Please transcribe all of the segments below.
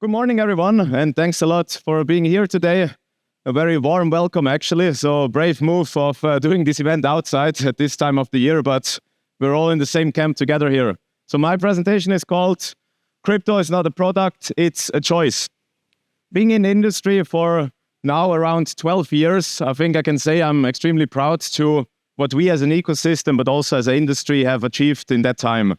Good morning, everyone, and thanks a lot for being here today. A very warm welcome, actually. So brave move of doing this event outside at this time of the year, but we're all in the same camp together here. So my presentation is called Crypto is not a product, it's a choice. Being in the industry for now around 12 years, I think I can say I'm extremely proud to what we as an ecosystem, but also as an industry have achieved in that time.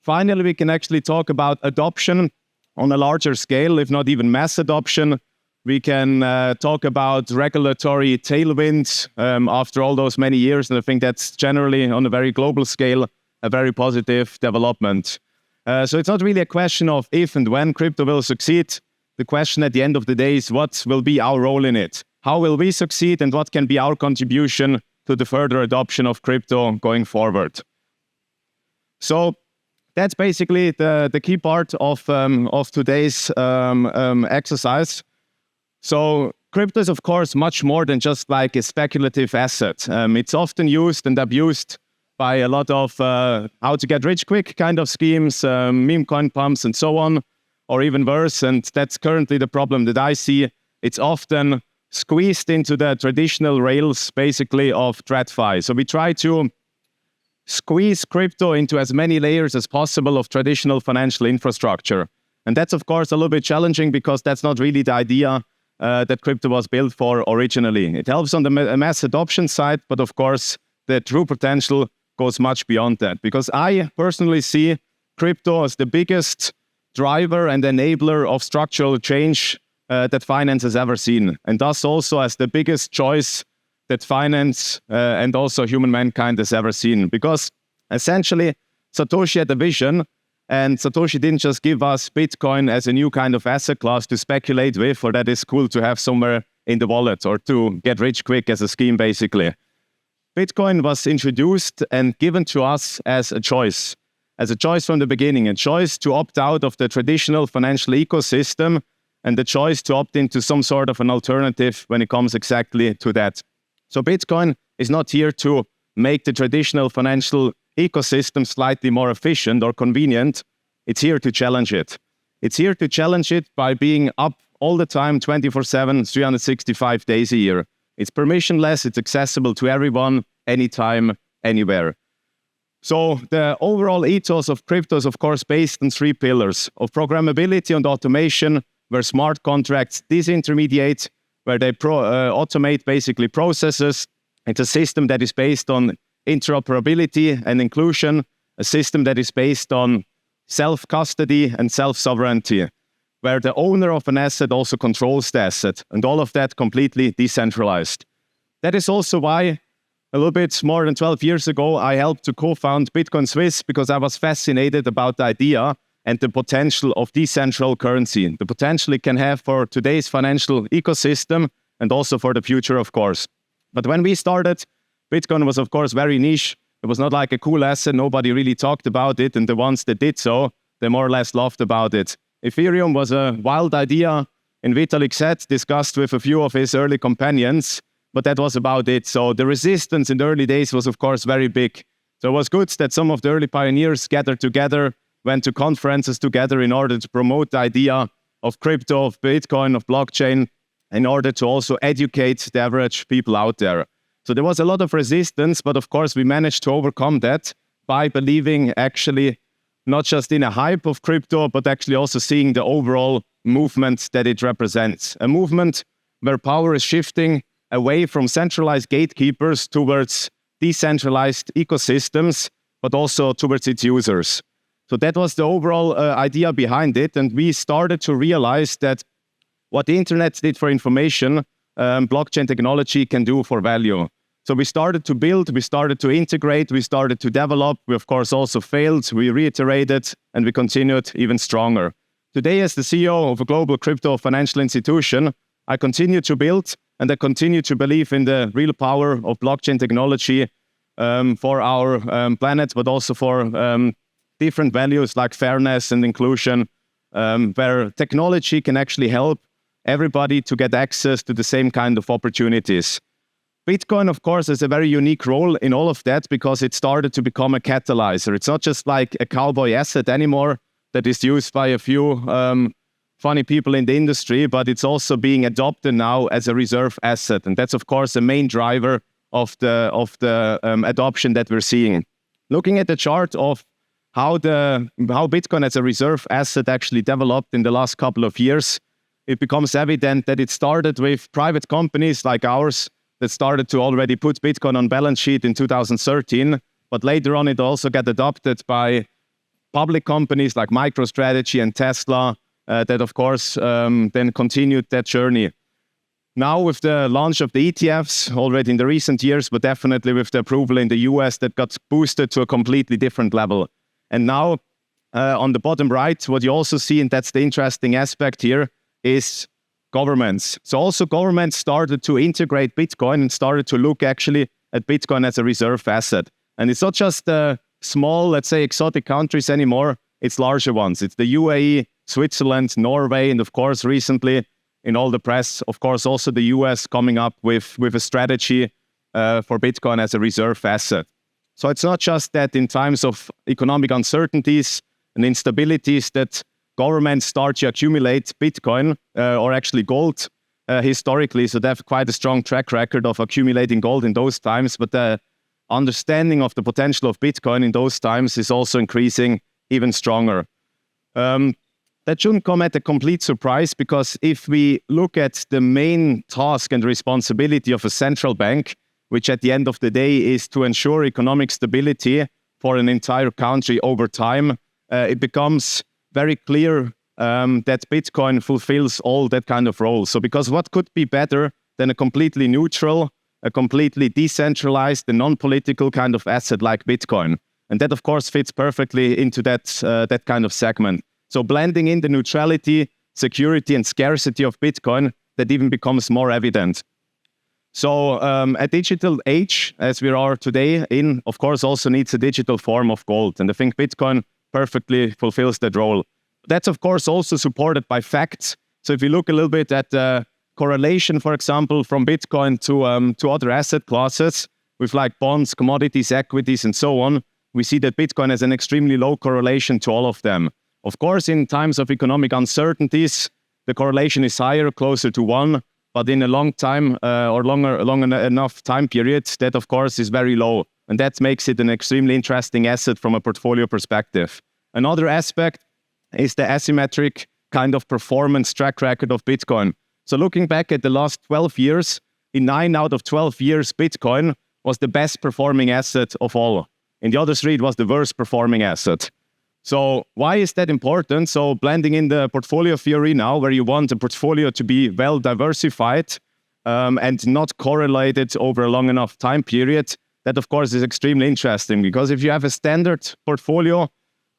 Finally, we can actually talk about adoption on a larger scale, if not even mass adoption. We can talk about regulatory tailwinds after all those many years, and I think that's generally, on a very global scale, a very positive development. So it's not really a question of if and when crypto will succeed. The question at the end of the day is what will be our role in it? How will we succeed, and what can be our contribution to the further adoption of crypto going forward? So that's basically the key part of today's exercise. So crypto is, of course, much more than just like a speculative asset. It's often used and abused by a lot of how to get rich quick kind of schemes, meme coin pumps and so on, or even worse. And that's currently the problem that I see. It's often squeezed into the traditional rails, basically, of TradFi. So we try to squeeze crypto into as many layers as possible of traditional financial infrastructure. And that's, of course, a little bit challenging because that's not really the idea that crypto was built for originally. It helps on the mass adoption side, but of course, the true potential goes much beyond that. Because I personally see crypto as the biggest driver and enabler of structural change that finance has ever seen, and thus also as the biggest choice that finance and also human mankind has ever seen. Because essentially, Satoshi had a vision, and Satoshi didn't just give us Bitcoin as a new kind of asset class to speculate with, or that is cool to have somewhere in the wallet, or to get rich quick as a scheme, basically. Bitcoin was introduced and given to us as a choice from the beginning, a choice to opt out of the traditional financial ecosystem, and the choice to opt into some sort of an alternative when it comes exactly to that. So Bitcoin is not here to make the traditional financial ecosystem slightly more efficient or convenient. It's here to challenge it. It's here to challenge it by being up all the time, 24/7, 365 days a year. It's permissionless, it's accessible to everyone, anytime, anywhere. So the overall ethos of crypto is, of course, based on three pillars of programmability and automation, where smart contracts disintermediate, where they automate basically processes. It's a system that is based on interoperability and inclusion, a system that is based on self-custody and self-sovereignty, where the owner of an asset also controls the asset, and all of that completely decentralized. That is also why, a little bit more than 12 years ago, I helped to co-found Bitcoin Suisse, because I was fascinated about the idea and the potential of decentral currency, the potential it can have for today's financial ecosystem and also for the future, of course. But when we started, Bitcoin was, of course, very niche. It was not like a cool asset. Nobody really talked about it. And the ones that did so, they more or less laughed about it. Ethereum was a wild idea, and Vitalik said, discussed with a few of his early companions, but that was about it. So the resistance in the early days was, of course, very big. So it was good that some of the early pioneers gathered together, went to conferences together in order to promote the idea of crypto, of Bitcoin, of blockchain, in order to also educate the average people out there. So there was a lot of resistance, but of course we managed to overcome that by believing actually not just in a hype of crypto, but actually also seeing the overall movement that it represents. A movement where power is shifting away from centralized gatekeepers towards decentralized ecosystems, but also towards its users. So that was the overall idea behind it. And we started to realize that what the internet did for information, blockchain technology can do for value. So we started to build, we started to integrate, we started to develop. We, of course, also failed. We reiterated, and we continued even stronger. Today, as the CEO of a global crypto financial institution, I continue to build, and I continue to believe in the real power of blockchain technology for our planet, but also for different values like fairness and inclusion, where technology can actually help everybody to get access to the same kind of opportunities. Bitcoin, of course, has a very unique role in all of that because it started to become a catalyzer. It's not just like a cowboy asset anymore that is used by a few funny people in the industry, but it's also being adopted now as a reserve asset. And that's, of course, a main driver of the adoption that we're seeing. Looking at the chart of how Bitcoin as a reserve asset actually developed in the last couple of years, it becomes evident that it started with private companies like ours that started to already put Bitcoin on balance sheet in 2013. But later on, it also got adopted by public companies like MicroStrategy and Tesla that, of course, then continued that journey. Now, with the launch of the ETFs already in the recent years, but definitely with the approval in the US, that got boosted to a completely different level. And now, on the bottom right, what you also see, and that's the interesting aspect here, is governments. So also governments started to integrate Bitcoin and started to look actually at Bitcoin as a reserve asset. And it's not just small, let's say, exotic countries anymore. It's larger ones. It's the UAE, Switzerland, Norway, and of course, recently in all the press, of course, also the US coming up with a strategy for Bitcoin as a reserve asset. So it's not just that in times of economic uncertainties and instabilities that governments start to accumulate Bitcoin or actually gold historically. So they have quite a strong track record of accumulating gold in those times. But the understanding of the potential of Bitcoin in those times is also increasing even stronger. That shouldn't come at a complete surprise, because if we look at the main task and responsibility of a central bank, which at the end of the day is to ensure economic stability for an entire country over time, it becomes very clear that Bitcoin fulfills all that kind of role. So because what could be better than a completely neutral, a completely decentralized and non-political kind of asset like Bitcoin? And that, of course, fits perfectly into that kind of segment. So blending in the neutrality, security, and scarcity of Bitcoin, that even becomes more evident. So a digital age, as we are today in, of course, also needs a digital form of gold. And I think Bitcoin perfectly fulfills that role. That's, of course, also supported by facts. So if you look a little bit at the correlation, for example, from Bitcoin to other asset classes, with like bonds, commodities, equities, and so on, we see that Bitcoin has an extremely low correlation to all of them. Of course, in times of economic uncertainties, the correlation is higher, closer to 1. But in a long time or long enough time period, that, of course, is very low. And that makes it an extremely interesting asset from a portfolio perspective. Another aspect is the asymmetric kind of performance track record of Bitcoin. So looking back at the last 12 years, in 9 out of 12 years, Bitcoin was the best performing asset of all. In the other 3, it was the worst performing asset. So why is that important? So blending in the portfolio theory now, where you want a portfolio to be well diversified and not correlated over a long enough time period, that, of course, is extremely interesting. Because if you have a standard portfolio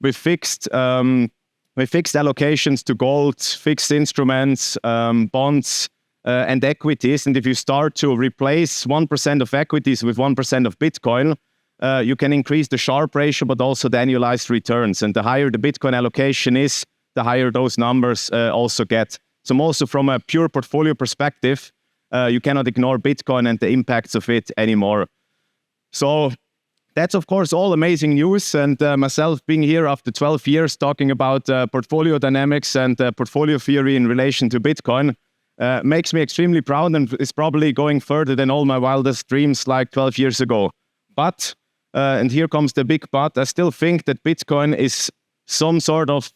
with fixed allocations to gold, fixed instruments, bonds, and equities, and if you start to replace 1% of equities with 1% of Bitcoin, you can increase the Sharpe ratio, but also the annualized returns. And the higher the Bitcoin allocation is, the higher those numbers also get. So also from a pure portfolio perspective, you cannot ignore Bitcoin and the impacts of it anymore. So that's, of course, all amazing news. And myself being here after 12 years talking about portfolio dynamics and portfolio theory in relation to Bitcoin makes me extremely proud, and is probably going further than all my wildest dreams like 12 years ago. But and here comes the big but, I still think that Bitcoin is some sort of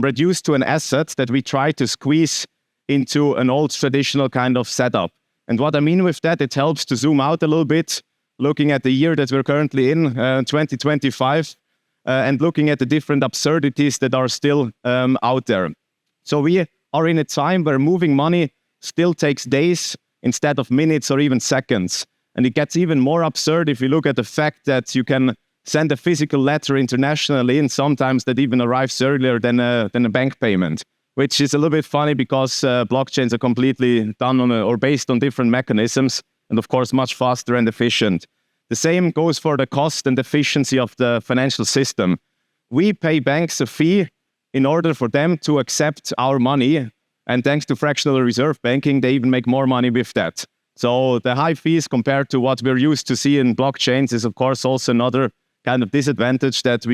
reduced to an asset that we try to squeeze into an old traditional kind of setup. And what I mean with that, it helps to zoom out a little bit, looking at the year that we're currently in, 2025, and looking at the different absurdities that are still out there. So we are in a time where moving money still takes days instead of minutes or even seconds. And it gets even more absurd if you look at the fact that you can send a physical letter internationally, and sometimes that even arrives earlier than a bank payment, which is a little bit funny because blockchains are completely done on or based on different mechanisms, and of course much faster and efficient. The same goes for the cost and efficiency of the financial system. We pay banks a fee in order for them to accept our money, and thanks to fractional reserve banking, they even make more money with that. So the high fees compared to what we're used to see in blockchains is, of course, also another kind of disadvantage that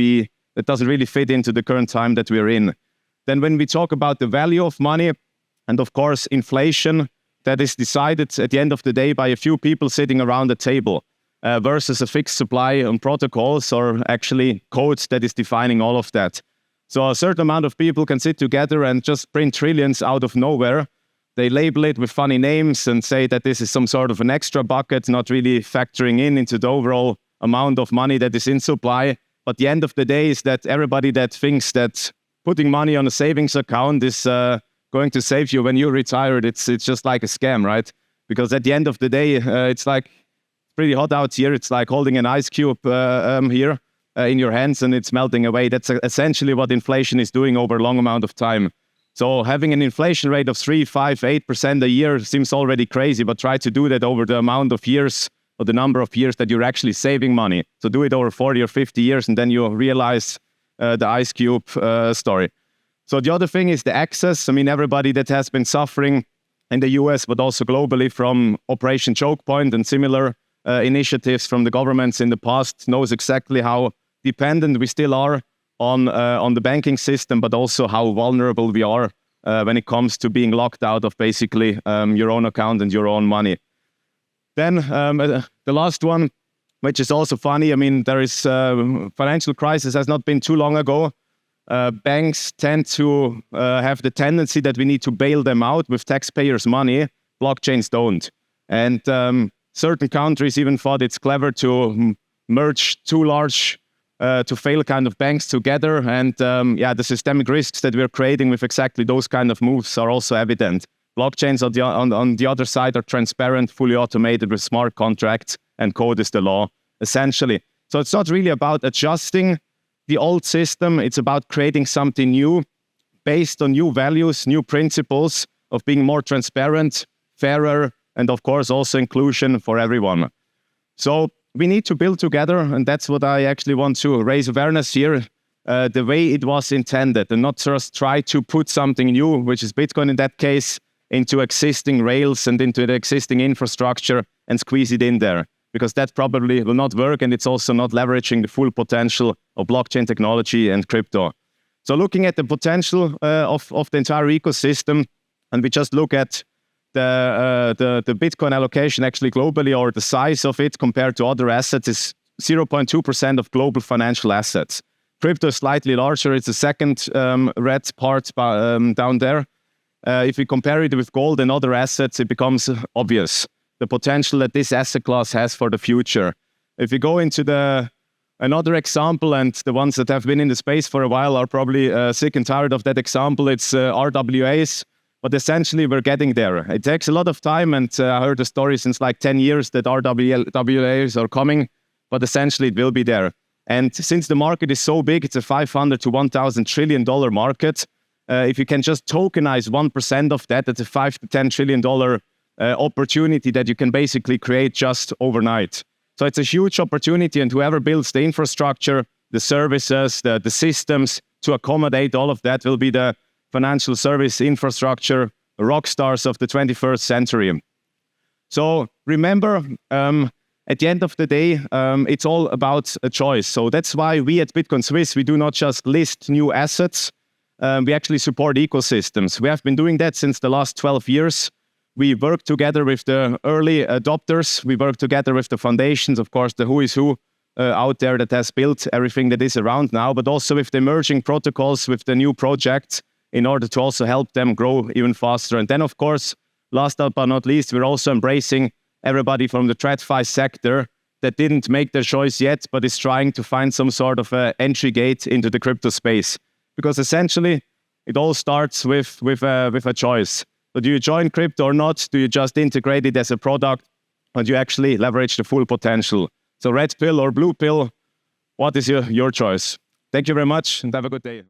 doesn't really fit into the current time that we're in. Then when we talk about the value of money, and of course inflation, that is decided at the end of the day by a few people sitting around a table, versus a fixed supply on protocols or actually codes that is defining all of that. So a certain amount of people can sit together and just print trillions out of nowhere. They label it with funny names and say that this is some sort of an extra bucket, not really factoring into the overall amount of money that is in supply. But the end of the day is that everybody that thinks that putting money on a savings account is going to save you when you're retired, it's just like a scam, right? Because at the end of the day, it's like pretty hot out here. It's like holding an ice cube here in your hands and it's melting away. That's essentially what inflation is doing over a long amount of time. So having an inflation rate of 3, 5, 8% a year seems already crazy, but try to do that over the amount of years or the number of years that you're actually saving money. So do it over 40 or 50 years and then you realize the ice cube story. So the other thing is the access. I mean, everybody that has been suffering in the US, but also globally from Operation Choke Point and similar initiatives from the governments in the past knows exactly how dependent we still are on the banking system, but also how vulnerable we are when it comes to being locked out of basically your own account and your own money. Then the last one, which is also funny. I mean, there is financial crisis has not been too long ago. Banks tend to have the tendency that we need to bail them out with taxpayers' money. Blockchains don't. And certain countries even thought it's clever to merge two large to fail kind of banks together. And the systemic risks that we're creating with exactly those kind of moves are also evident. Blockchains on the other side are transparent, fully automated with smart contracts, and code is the law, essentially. So it's not really about adjusting the old system. It's about creating something new based on new values, new principles of being more transparent, fairer, and of course also inclusion for everyone. So we need to build together, and that's what I actually want to raise awareness here, the way it was intended, and not just try to put something new, which is Bitcoin in that case, into existing rails and into the existing infrastructure and squeeze it in there, because that probably will not work, and it's also not leveraging the full potential of blockchain technology and crypto. So looking at the potential of the entire ecosystem, and we just look at the Bitcoin allocation actually globally, or the size of it compared to other assets, is 0.2% of global financial assets. Crypto is slightly larger. It's the second red part down there. If we compare it with gold and other assets, it becomes obvious the potential that this asset class has for the future. If we go into another example, and the ones that have been in the space for a while are probably sick and tired of that example, it's RWAs. But essentially, we're getting there. It takes a lot of time, and I heard the story since like 10 years that RWAs are coming, but essentially it will be there. And since the market is so big, it's a $500 to $1,000 trillion market. If you can just tokenize 1% of that, that's a $5 to $10 trillion opportunity that you can basically create just overnight. So it's a huge opportunity, and whoever builds the infrastructure, the services, the systems to accommodate all of that will be the financial service infrastructure rock stars of the 21st century. So remember, at the end of the day, it's all about a choice. So that's why we at Bitcoin Suisse, we do not just list new assets, we actually support ecosystems. We have been doing that since the last 12 years. We work together with the early adopters. We work together with the foundations, of course, the who is who out there that has built everything that is around now, but also with the emerging protocols, with the new projects, in order to also help them grow even faster. And then, of course, last but not least, we're also embracing everybody from the TradFi sector that didn't make their choice yet, but is trying to find some sort of entry gate into the crypto space. Because essentially, it all starts with a choice. So do you join crypto or not? Do you just integrate it as a product? Or do you actually leverage the full potential? So red pill or blue pill, what is your choice? Thank you very much, and have a good day.